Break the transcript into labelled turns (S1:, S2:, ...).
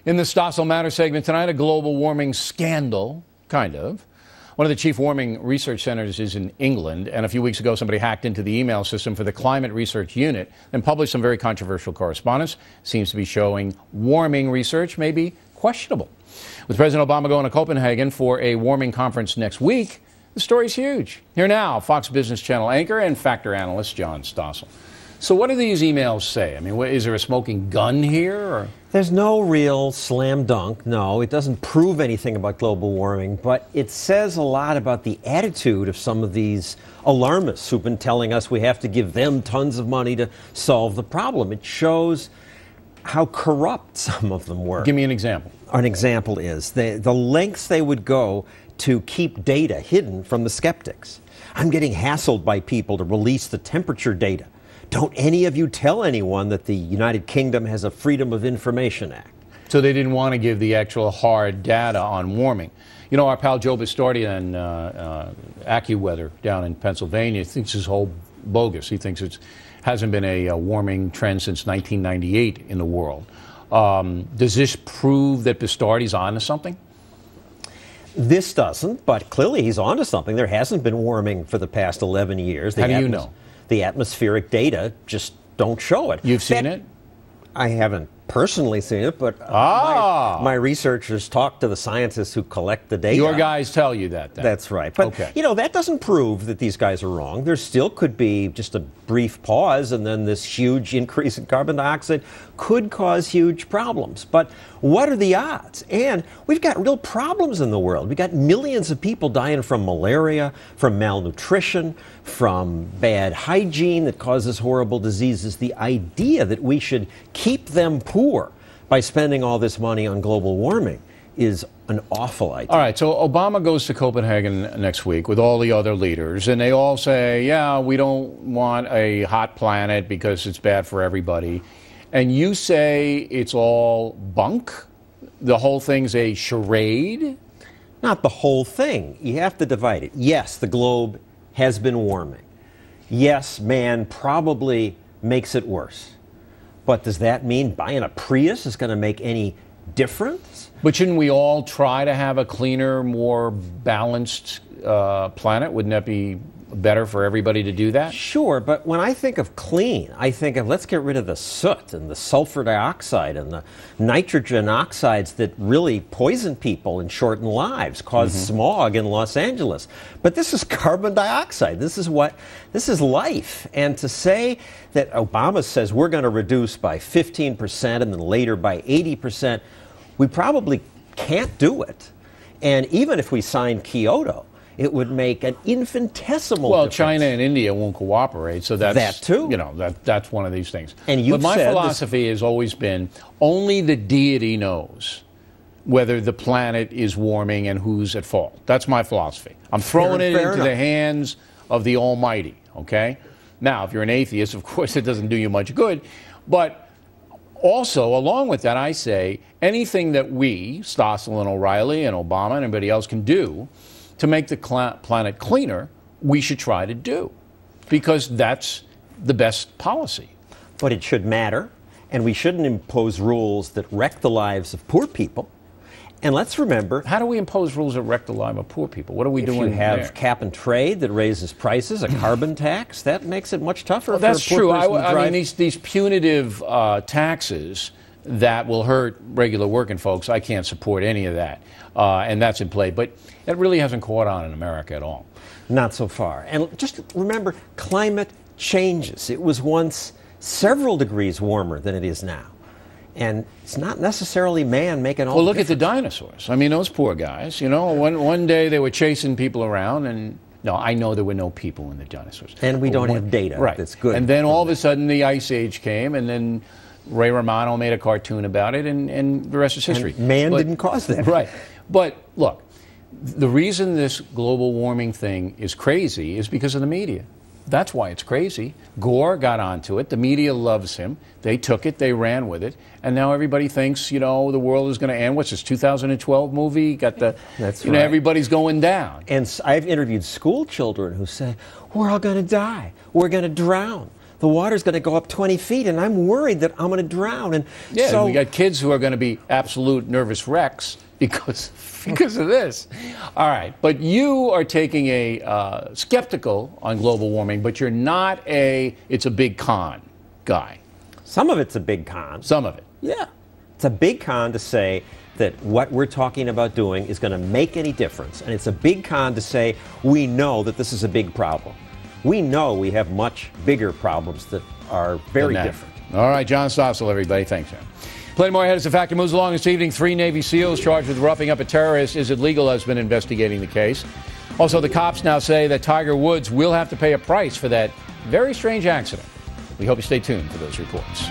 S1: In the Stossel Matter segment tonight, a global warming scandal, kind of. One of the chief warming research centers is in England, and a few weeks ago somebody hacked into the email system for the Climate Research Unit and published some very controversial correspondence. Seems to be showing warming research may be questionable. With President Obama going to Copenhagen for a warming conference next week, the story's huge. Here now, Fox Business Channel anchor and factor analyst John Stossel. So what do these emails say? I mean, is there a smoking gun here? Or?
S2: There's no real slam dunk, no. It doesn't prove anything about global warming, but it says a lot about the attitude of some of these alarmists who've been telling us we have to give them tons of money to solve the problem. It shows how corrupt some of them were.
S1: Give me an example.
S2: An example is the lengths they would go to keep data hidden from the skeptics. I'm getting hassled by people to release the temperature data. Don't any of you tell anyone that the United Kingdom has a Freedom of Information Act.
S1: So they didn't want to give the actual hard data on warming. You know, our pal Joe Bastardi in AccuWeather down in Pennsylvania thinks it's whole bogus. He thinks it hasn't been a warming trend since 1998 in the world. Does this prove that Bastardi's onto something?
S2: This doesn't, but clearly he's onto something. There hasn't been warming for the past 11 years.
S1: How do you know?
S2: The atmospheric data just don't show it.
S1: You've seen it?
S2: I haven't personally seen it, but my researchers talk to the scientists who collect the data.
S1: Your guys tell you that, then.
S2: That's right. But, you know, that doesn't prove that these guys are wrong. There still could be just a brief pause, and then this huge increase in carbon dioxide could cause huge problems. But what are the odds? And we've got real problems in the world. We've got millions of people dying from malaria, from malnutrition, from bad hygiene that causes horrible diseases. The idea that we should keep them poor by spending all this money on global warming is an awful idea.
S1: All right, so Obama goes to Copenhagen next week with all the other leaders, and they all say, yeah, we don't want a hot planet because it's bad for everybody. And you say it's all bunk? The whole thing's a charade?
S2: Not the whole thing. You have to divide it. Yes, the globe has been warming. Yes, man probably makes it worse. But does that mean buying a Prius is going to make any difference?
S1: But shouldn't we all try to have a cleaner, more balanced planet? Wouldn't that be better for everybody to do that?
S2: Sure, but when I think of clean, I think of let's get rid of the soot and the sulfur dioxide and the nitrogen oxides that really poison people and shorten lives, cause smog in Los Angeles. But this is carbon dioxide. This is life. And to say that Obama says we're going to reduce by 15% and then later by 80%, we probably can't do it. And even if we sign Kyoto, it would make an infinitesimal difference.
S1: China and India won't cooperate, so that's
S2: that too.
S1: You know, that's one of these things.
S2: And
S1: but my philosophy has always been only the deity knows whether the planet is warming and who's at fault. That's my philosophy. I'm throwing it into the hands of the Almighty. Okay. Now, if you're an atheist, of course, it doesn't do you much good, but also, along with that, I say anything that we, Stossel and O'Reilly and Obama and everybody else can do to make the planet cleaner, we should try to do, because that's the best policy.
S2: But it should matter, and we shouldn't impose rules that wreck the lives of poor people. And let's remember...
S1: How do we impose rules that wreck the lives of poor people? What are we doing there?
S2: If you have cap and trade that raises prices, a carbon tax, that makes it much tougher for a poor person to drive.
S1: That's true. I mean, these punitive taxes that will hurt regular working folks, I can't support any of that. And that's in play. But that really hasn't caught on in America at all.
S2: Not so far. And just remember, climate changes. It was once several degrees warmer than it is now. And it's not necessarily man making all the difference.
S1: Well, look at the dinosaurs. I mean, those poor guys. You know, one day they were chasing people around, and no, I know there were no people in the dinosaurs.
S2: And we don't have data that's good.
S1: And then all of a sudden the Ice Age came, and then Ray Romano made a cartoon about it, and the rest is history.
S2: And man didn't cause that.
S1: Right. But look, the reason this global warming thing is crazy is because of the media. That's why it's crazy. Gore got onto it. The media loves him. They took it. They ran with it. And now everybody thinks, you know, the world is going to end. What's this, 2012 movie? Got the,
S2: That's
S1: you know, everybody's going down.
S2: And I've interviewed school children who say, we're all going to die. We're going to drown. the water's going to go up 20 feet, and I'm worried that I'm going to drown. And
S1: yeah,
S2: so
S1: we got kids who are going to be absolute nervous wrecks because of this. All right, but you are taking a skeptical on global warming, but you're not it's a big con guy.
S2: Some of it's a big con.
S1: Some of it.
S2: Yeah. It's a big con to say that what we're talking about doing is going to make any difference. And it's a big con to say we know that this is a big problem. We know we have much bigger problems that are very different.
S1: All right, John Stossel, everybody. Thanks, John. Plenty more ahead as the factor moves along this evening. 3 Navy SEALs charged with roughing up a terrorist. Is it legal? Has been investigating the case. Also, the cops now say that Tiger Woods will have to pay a price for that very strange accident. We hope you stay tuned for those reports.